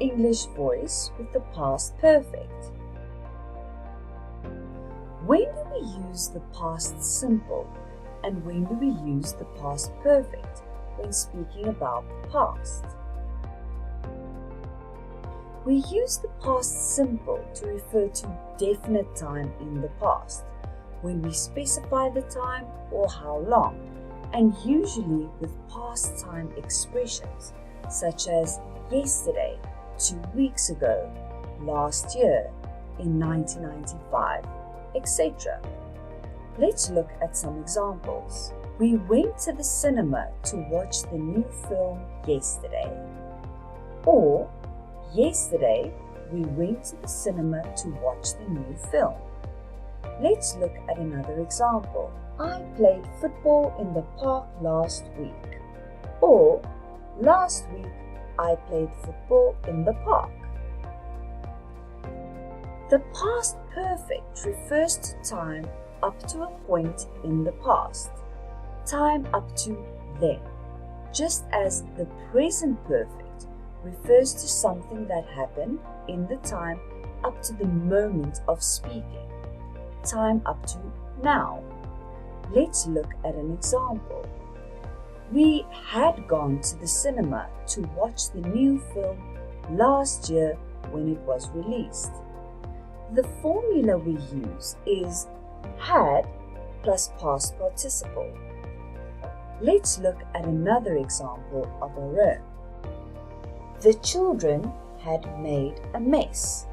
English voice with the past perfect. When do we use the past simple and when do we use the past perfect when speaking about the past? We use the past simple to refer to definite time in the past, when we specify the time or how long, and usually with past time expressions such as yesterday, 2 weeks ago, last year, in 1995, etc. Let's look at some examples. We went to the cinema to watch the new film yesterday. Or, yesterday, we went to the cinema to watch the new film. Let's look at another example. I played football in the park last week. Or, last week, I played football in the park. The past perfect refers to time up to a point in the past, time up to then, just as the present perfect refers to something that happened in the time up to the moment of speaking, time up to now. Let's look at an example. We had gone to the cinema to watch the new film last year when it was released. The formula we use is had plus past participle. Let's look at another example of our own. The children had made a mess.